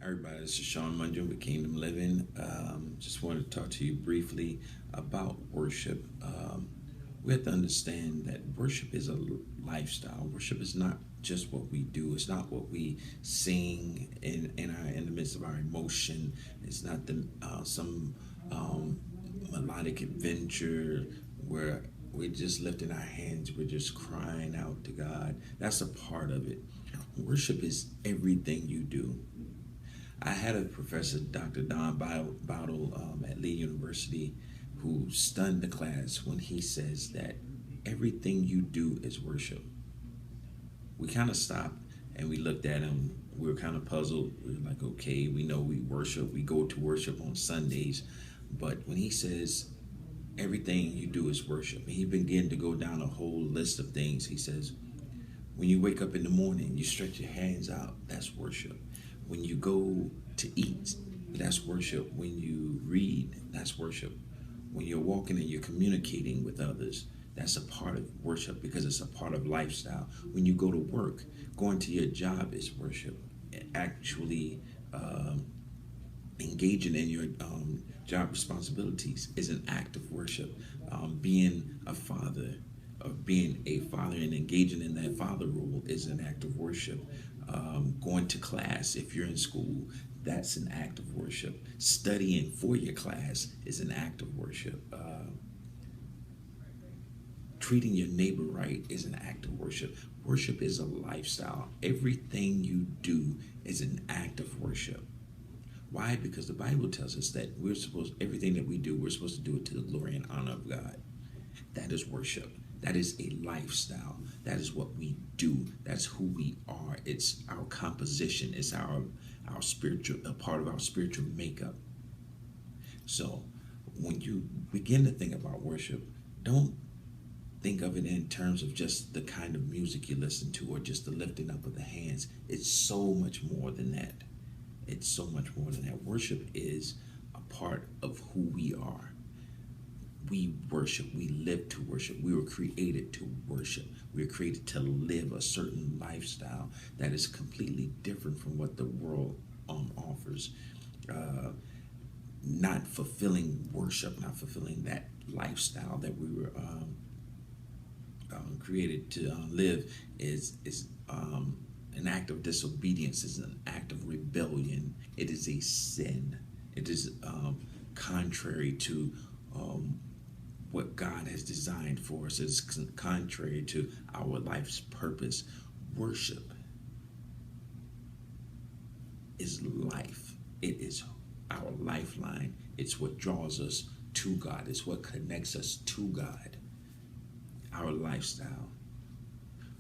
Everybody, this is Sean Munjan with Kingdom Living. Just wanted to talk to you briefly about worship. We have to understand that worship is a lifestyle. Worship is not just what we do. It's not what we sing in the midst of our emotion. It's not some melodic adventure where we're just lifting our hands. We're just crying out to God. That's a part of it. Worship is everything you do. I had a professor, Dr. Don Bottle, at Lee University, who stunned the class when he says that everything you do is worship. We kind of stopped and we looked at him. We were kind of puzzled. We were like, okay, we know we worship. We go to worship on Sundays. But when he says everything you do is worship, he began to go down a whole list of things. He says, when you wake up in the morning, you stretch your hands out, that's worship. When you go to eat, that's worship. When you read, that's worship. When you're walking and you're communicating with others, that's a part of worship because it's a part of lifestyle. When you go to work, going to your job is worship. Actually, engaging in your job responsibilities is an act of worship. Being a father, of being a father and engaging in that father role is an act of worship. Going to class, if you're in school, that's an act of worship. Studying for your class is an act of worship. Treating your neighbor right is an act of worship. Worship is a lifestyle. Everything you do is an act of worship. Why? Because the Bible tells us that everything that we do, we're supposed to do it to the glory and honor of God. That is worship. That is a lifestyle. That is what we do. That's who we are. It's our composition. It's our spiritual, a part of our spiritual makeup. So when you begin to think about worship, don't think of it in terms of just the kind of music you listen to or just the lifting up of the hands. It's so much more than that. It's so much more than that. Worship is a part of who we are. We worship. We live to worship. We were created to worship. We were created to live a certain lifestyle that is completely different from what the world offers. Uh, Not fulfilling worship, not fulfilling that lifestyle that we were created to live is an act of disobedience. Is an act of rebellion. It is a sin. It is contrary to um, what God has designed for us. It's contrary to our life's purpose. Worship is life. It is our lifeline. It's what draws us to God. It's what connects us to God. Our lifestyle.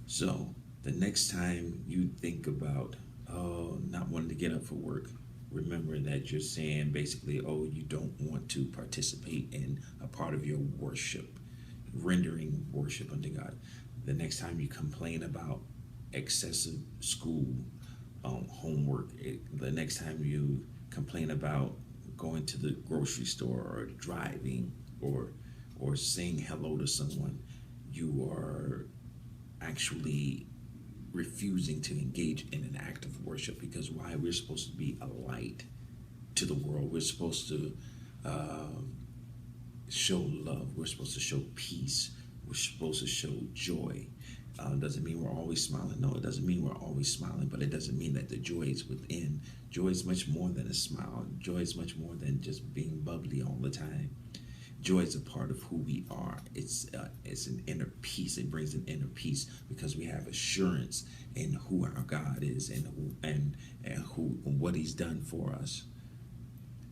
So the next time you think about, oh, not wanting to get up for work, remember that you're saying basically, oh, you don't want to participate in a part of your worship, rendering worship unto God. The next time you complain about excessive school homework, the next time you complain about going to the grocery store or driving or saying hello to someone, you are actually refusing to engage in an act of worship. Because why? We're supposed to be a light to the world. We're supposed to uh, show love. We're supposed to show peace. We're supposed to show joy. Doesn't mean we're always smiling. No, it doesn't mean we're always smiling, but it doesn't mean that the joy is within. Joy is much more than a smile. Joy is much more than just being bubbly all the time. Joy is a part of who we are. It's an inner peace. It brings an inner peace because we have assurance in who our God is and who and what He's done for us.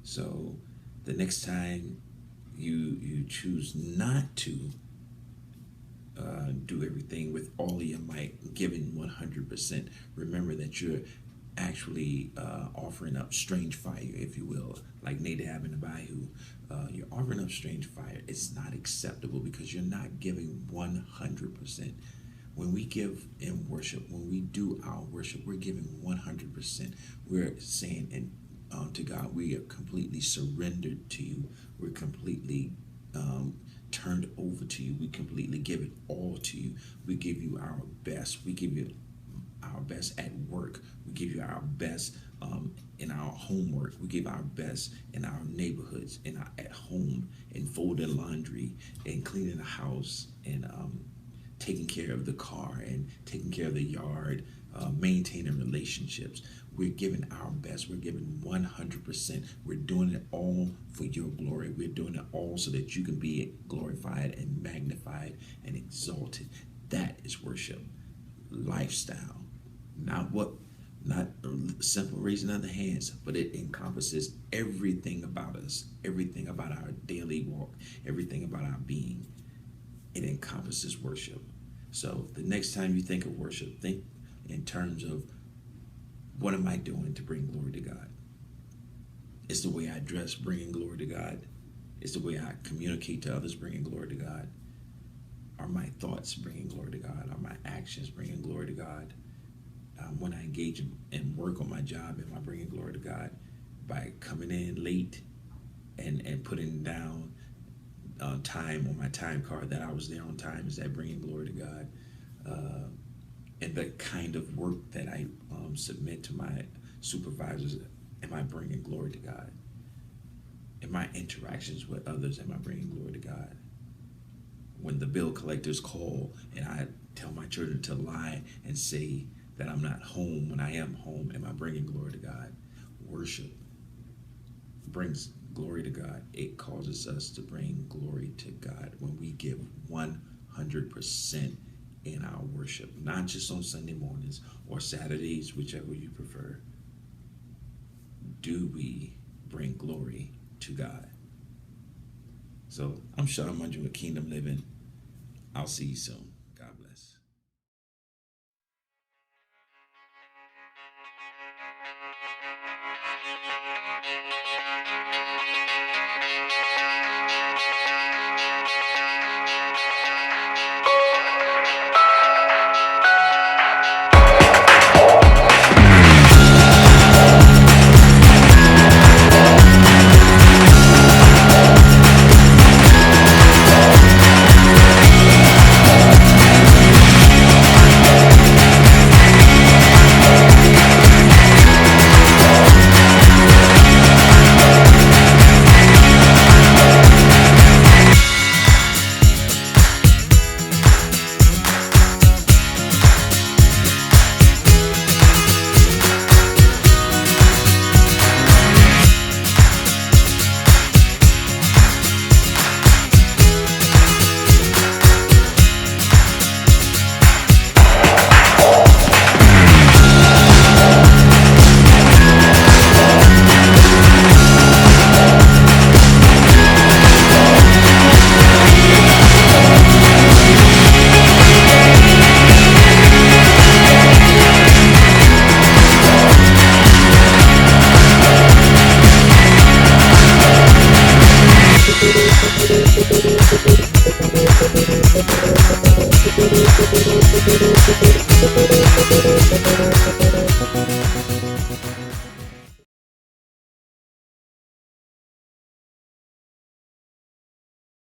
So the next time you choose not to do everything with all of your might, giving 100%, remember that you're actually offering up strange fire, if you will, like Nadab and Abihu. You're offering up strange fire. It's not acceptable because you're not giving 100%. When we give in worship, when we do our worship, we're giving 100%. We're saying to God, we are completely surrendered to you. We're completely turned over to you. We completely give it all to you. We give you our best. We give you our best at work. We give you our best in our homework. We give our best in our neighborhoods, at home, in folding laundry, and cleaning the house, and taking care of the car, and taking care of the yard, maintaining relationships. We're giving our best. We're giving 100%. We're doing it all for your glory. We're doing it all so that you can be glorified and magnified and exalted. That is worship. Lifestyle. Not a simple raising of the hands, but it encompasses everything about us, everything about our daily walk, everything about our being. It encompasses worship. So the next time you think of worship, think in terms of, what am I doing to bring glory to God? It's the way I dress bringing glory to God. It's the way I communicate to others bringing glory to God. Are my thoughts bringing glory to God? Are my actions bringing glory to God? When I engage in work on my job, am I bringing glory to God? By coming in late and putting down time on my time card that I was there on time, is that bringing glory to God? And the kind of work that I submit to my supervisors, am I bringing glory to God? In my interactions with others, am I bringing glory to God? When the bill collectors call and I tell my children to lie and say that I'm not home when I am home, am I bringing glory to God? Worship brings glory to God. It causes us to bring glory to God when we give 100% in our worship, not just on Sunday mornings or Saturdays, whichever you prefer. Do we bring glory to God? So I'm Sean Mungery with Kingdom Living. I'll see you soon. God bless.